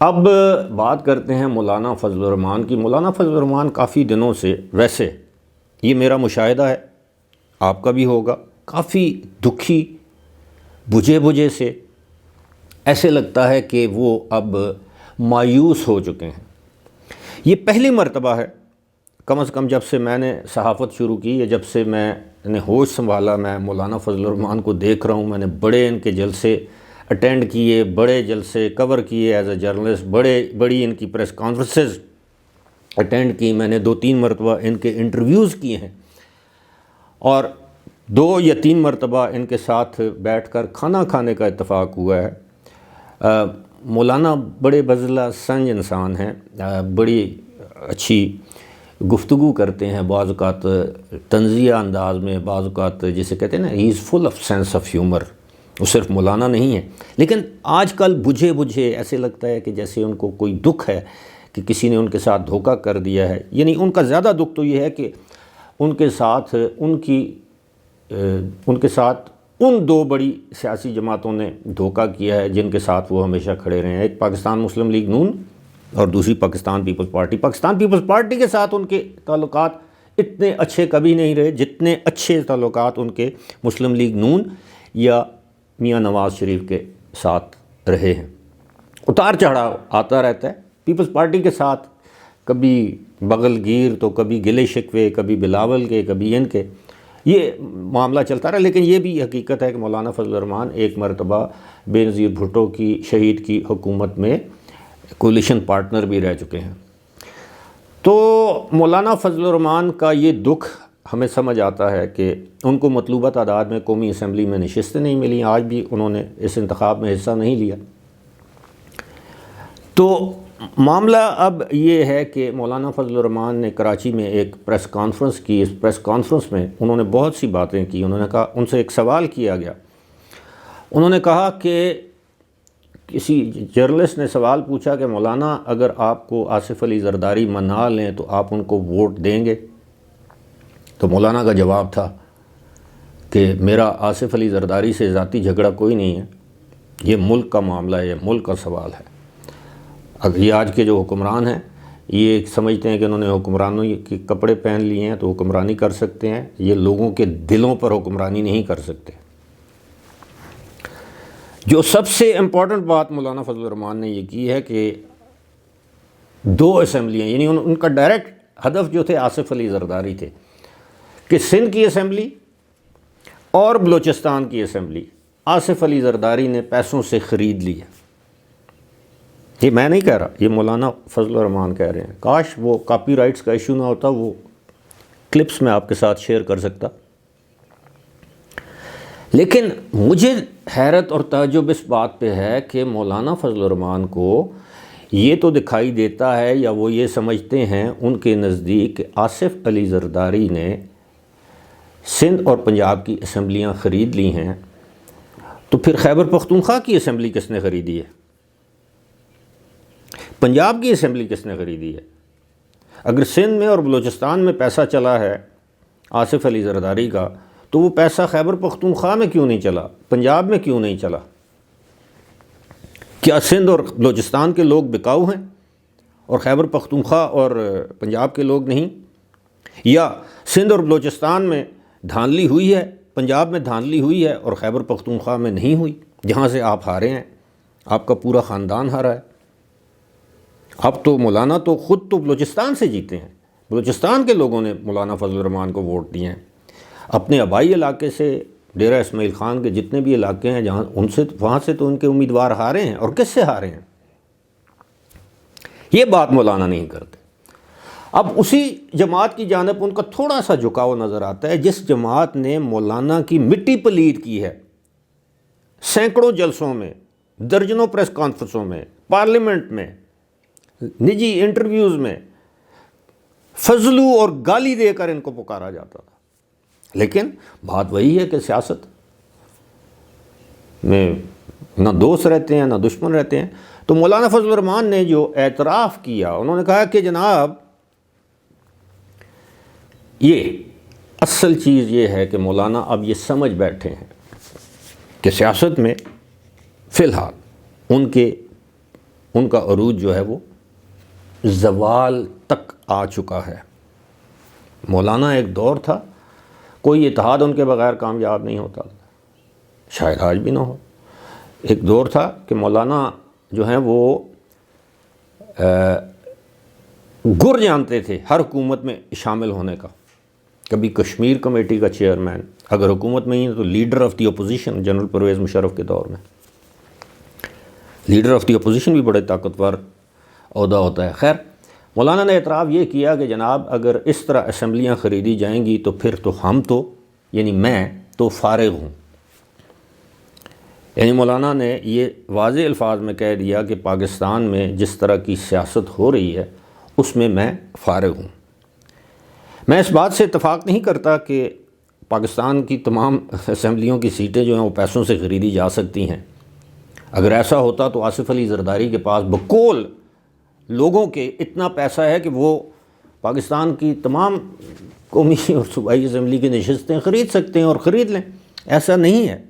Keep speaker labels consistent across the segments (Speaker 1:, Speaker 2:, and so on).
Speaker 1: اب بات کرتے ہیں مولانا فضل الرحمان کی۔ مولانا فضل الرحمان کافی دنوں سے، ویسے یہ میرا مشاہدہ ہے، آپ کا بھی ہوگا، کافی دکھی، بجھے سے، ایسے لگتا ہے کہ وہ اب مایوس ہو چکے ہیں۔ یہ پہلی مرتبہ ہے کم از کم جب سے میں نے صحافت شروع کی، یا جب سے میں نے ہوش سنبھالا، میں مولانا فضل الرحمان کو دیکھ رہا ہوں۔ میں نے بڑے ان کے جلسے اٹینڈ کیے، بڑے جلسے کور کیے ایز اے جرنلسٹ، بڑی ان کی پریس کانفرنسز اٹینڈ کی، میں نے 2-3 مرتبہ ان کے انٹرویوز کیے ہیں، اور 2 یا 3 مرتبہ ان کے ساتھ بیٹھ کر کھانا کھانے کا اتفاق ہوا ہے۔ مولانا بڑے بزلہ سنج انسان ہیں، بڑی اچھی گفتگو کرتے ہیں، بعض اوقات طنزیہ انداز میں، بعض اوقات جسے کہتے ہیں نا he is full of sense of humour. وہ صرف مولانا نہیں ہے، لیکن آج کل بجھے ایسے لگتا ہے کہ جیسے ان کو کوئی دکھ ہے کہ کسی نے ان کے ساتھ دھوکہ کر دیا ہے۔ یعنی ان کا زیادہ دکھ تو یہ ہے کہ ان کے ساتھ ان 2 بڑی سیاسی جماعتوں نے دھوکہ کیا ہے جن کے ساتھ وہ ہمیشہ کھڑے رہے ہیں، ایک پاکستان مسلم لیگ نون اور دوسری پاکستان پیپلز پارٹی۔ پاکستان پیپلز پارٹی کے ساتھ ان کے تعلقات اتنے اچھے کبھی نہیں رہے جتنے اچھے تعلقات ان کے مسلم لیگ نون یا میاں نواز شریف کے ساتھ رہے ہیں۔ اتار چڑھاؤ آتا رہتا ہے پیپلز پارٹی کے ساتھ، کبھی بغل گیر تو کبھی گلے شکوے، کبھی بلاول کے، کبھی ان کے، یہ معاملہ چلتا رہا۔ لیکن یہ بھی حقیقت ہے کہ مولانا فضل الرحمان ایک مرتبہ بے نظیر بھٹو کی شہید کی حکومت میں کولیشن پارٹنر بھی رہ چکے ہیں۔ تو مولانا فضل الرحمان کا یہ دکھ ہمیں سمجھ آتا ہے کہ ان کو مطلوبہ تعداد میں قومی اسمبلی میں نشستیں نہیں ملیں، آج بھی انہوں نے اس انتخاب میں حصہ نہیں لیا۔ تو معاملہ اب یہ ہے کہ مولانا فضل الرحمان نے کراچی میں ایک پریس کانفرنس کی۔ اس پریس کانفرنس میں انہوں نے بہت سی باتیں کی۔ انہوں نے کہا، ان سے ایک سوال کیا گیا، انہوں نے کہا کہ کسی جرنلسٹ نے سوال پوچھا کہ مولانا اگر آپ کو آصف علی زرداری منا لیں تو آپ ان کو ووٹ دیں گے؟ تو مولانا کا جواب تھا کہ میرا آصف علی زرداری سے ذاتی جھگڑا کوئی نہیں ہے، یہ ملک کا معاملہ ہے، یہ ملک کا سوال ہے۔ اگر یہ آج کے جو حکمران ہیں یہ سمجھتے ہیں کہ انہوں نے حکمرانوں کے کپڑے پہن لیے ہیں تو حکمرانی کر سکتے ہیں، یہ لوگوں کے دلوں پر حکمرانی نہیں کر سکتے۔ جو سب سے امپورٹنٹ بات مولانا فضل الرحمان نے یہ کی ہے کہ 2 اسمبلیاں، یعنی ان کا ڈائریکٹ ہدف جو تھے آصف علی زرداری تھے، کہ سندھ کی اسمبلی اور بلوچستان کی اسمبلی آصف علی زرداری نے پیسوں سے خرید لی ہے۔ یہ میں نہیں کہہ رہا، یہ مولانا فضل الرحمان کہہ رہے ہیں۔ کاش وہ کاپی رائٹس کا ایشو نہ ہوتا، وہ کلپس میں آپ کے ساتھ شیئر کر سکتا۔ لیکن مجھے حیرت اور تعجب اس بات پہ ہے کہ مولانا فضل الرحمان کو یہ تو دکھائی دیتا ہے، یا وہ یہ سمجھتے ہیں ان کے نزدیک کہ آصف علی زرداری نے سندھ اور پنجاب کی اسمبلیاں خرید لی ہیں، تو پھر خیبر پختونخوا کی اسمبلی کس نے خریدی ہے؟ پنجاب کی اسمبلی کس نے خریدی ہے؟ اگر سندھ میں اور بلوچستان میں پیسہ چلا ہے آصف علی زرداری کا، تو وہ پیسہ خیبر پختونخوا میں کیوں نہیں چلا، پنجاب میں کیوں نہیں چلا؟ کیا سندھ اور بلوچستان کے لوگ بکاؤ ہیں اور خیبر پختونخوا اور پنجاب کے لوگ نہیں؟ یا سندھ اور بلوچستان میں دھاندلی ہوئی ہے، پنجاب میں دھاندلی ہوئی ہے اور خیبر پختونخوا میں نہیں ہوئی، جہاں سے آپ ہارے ہیں، آپ کا پورا خاندان ہارا ہے؟ اب تو مولانا تو خود تو بلوچستان سے جیتے ہیں، بلوچستان کے لوگوں نے مولانا فضل الرحمان کو ووٹ دیے ہیں۔ اپنے آبائی علاقے سے ڈیرہ اسماعیل خان کے جتنے بھی علاقے ہیں جہاں وہاں سے تو ان کے امیدوار ہارے ہیں، اور کس سے ہارے ہیں؟ یہ بات مولانا نہیں کرتے۔ اب اسی جماعت کی جانب ان کا تھوڑا سا جھکاؤ نظر آتا ہے، جس جماعت نے مولانا کی مٹی پلید کی ہے، سینکڑوں جلسوں میں، درجنوں پریس کانفرنسوں میں، پارلیمنٹ میں، نجی انٹرویوز میں فضلو اور گالی دے کر ان کو پکارا جاتا تھا۔ لیکن بات وہی ہے کہ سیاست میں نہ دوست رہتے ہیں نہ دشمن رہتے ہیں۔ تو مولانا فضل الرحمان نے جو اعتراف کیا، انہوں نے کہا کہ جناب یہ اصل چیز یہ ہے کہ مولانا اب یہ سمجھ بیٹھے ہیں کہ سیاست میں فی الحال ان کے ان کا عروج جو ہے وہ زوال تک آ چکا ہے۔ مولانا ایک دور تھا، کوئی اتحاد ان کے بغیر کامیاب نہیں ہوتا، شاید آج بھی نہ ہو۔ ایک دور تھا کہ مولانا جو ہیں وہ گر جانتے تھے ہر حکومت میں شامل ہونے کا۔ کبھی کشمیر کمیٹی کا چیئرمین، اگر حکومت میں ہی ہے تو leader of the opposition, general Pervez Musharraf کے دور میں لیڈر آف دی اپوزیشن بھی بڑے طاقتور عہدہ ہوتا ہے۔ خیر، مولانا نے اعتراف یہ کیا کہ جناب اگر اس طرح اسمبلیاں خریدی جائیں گی تو پھر تو ہم تو یعنی میں تو فارغ ہوں۔ یعنی مولانا نے یہ واضح الفاظ میں کہہ دیا کہ پاکستان میں جس طرح کی سیاست ہو رہی ہے اس میں فارغ ہوں۔ میں اس بات سے اتفاق نہیں کرتا کہ پاکستان کی تمام اسمبلیوں کی سیٹیں جو ہیں وہ پیسوں سے خریدی جا سکتی ہیں۔ اگر ایسا ہوتا تو آصف علی زرداری کے پاس بقول لوگوں کے اتنا پیسہ ہے کہ وہ پاکستان کی تمام قومی اور صوبائی اسمبلی کی نشستیں خرید سکتے ہیں اور خرید لیں۔ ایسا نہیں ہے۔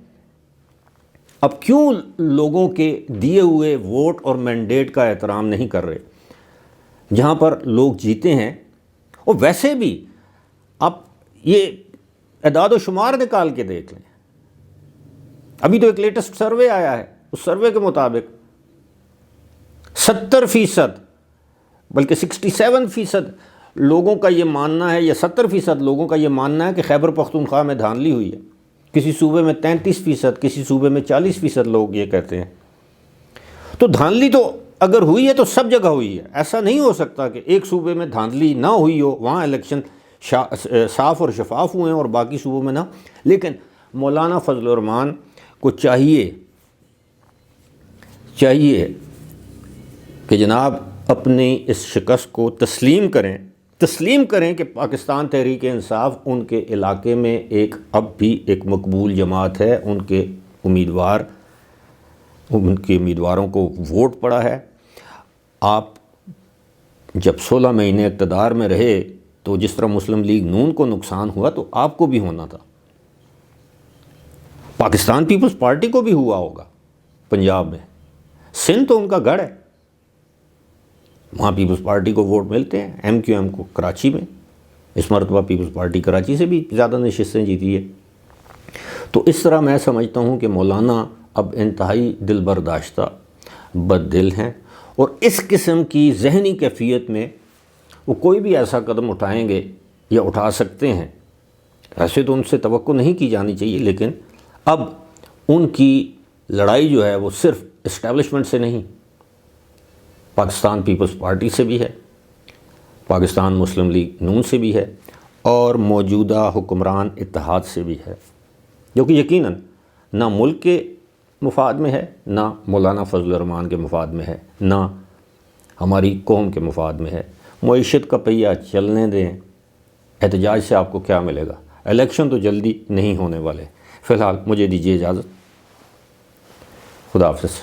Speaker 1: اب کیوں لوگوں کے دیے ہوئے ووٹ اور مینڈیٹ کا احترام نہیں کر رہے؟ جہاں پر لوگ جیتے ہیں، اور ویسے بھی اب یہ اعداد و شمار نکال کے دیکھ لیں۔ ابھی تو ایک لیٹسٹ سروے آیا ہے، اس سروے کے مطابق 70% بلکہ 67% لوگوں کا یہ ماننا ہے، یا 70% لوگوں کا یہ ماننا ہے کہ خیبر پختونخوا میں دھاندلی ہوئی ہے۔ کسی صوبے میں 33%، کسی صوبے میں 40% لوگ یہ کہتے ہیں۔ تو دھاندلی تو اگر ہوئی ہے تو سب جگہ ہوئی ہے۔ ایسا نہیں ہو سکتا کہ ایک صوبے میں دھاندلی نہ ہوئی ہو، وہاں الیکشن صاف اور شفاف ہوئے ہیں اور باقی صوبوں میں نہ۔ لیکن مولانا فضل الرحمان کو چاہیے کہ جناب اپنی اس شکست کو تسلیم کریں کہ پاکستان تحریک انصاف ان کے علاقے میں اب بھی ایک مقبول جماعت ہے، ان کے امیدواروں کو ووٹ پڑا ہے۔ آپ جب 16 مہینے اقتدار میں رہے تو جس طرح مسلم لیگ نون کو نقصان ہوا تو آپ کو بھی ہونا تھا، پاکستان پیپلز پارٹی کو بھی ہوا ہوگا۔ پنجاب میں سندھ تو ان کا گڑھ ہے، وہاں پیپلز پارٹی کو ووٹ ملتے ہیں، ایم کیو ایم کو کراچی میں۔ اس مرتبہ پیپلز پارٹی کراچی سے بھی زیادہ نشستیں جیتی ہے۔ تو اس طرح میں سمجھتا ہوں کہ مولانا اب انتہائی دل برداشتہ بد دل ہیں، اور اس قسم کی ذہنی کیفیت میں وہ کوئی بھی ایسا قدم اٹھائیں گے یا اٹھا سکتے ہیں۔ ایسے تو ان سے توقع نہیں کی جانی چاہیے، لیکن اب ان کی لڑائی جو ہے وہ صرف اسٹیبلشمنٹ سے نہیں، پاکستان پیپلز پارٹی سے بھی ہے، پاکستان مسلم لیگ نون سے بھی ہے، اور موجودہ حکمران اتحاد سے بھی ہے، جو کہ یقیناً نہ ملک کے مفاد میں ہے، نہ مولانا فضل الرحمان کے مفاد میں ہے، نہ ہماری قوم کے مفاد میں ہے۔ معیشت کا پہیہ چلنے دیں، احتجاج سے آپ کو کیا ملے گا؟ الیکشن تو جلدی نہیں ہونے والے۔ فی الحال مجھے دیجیے اجازت، خدا حافظ۔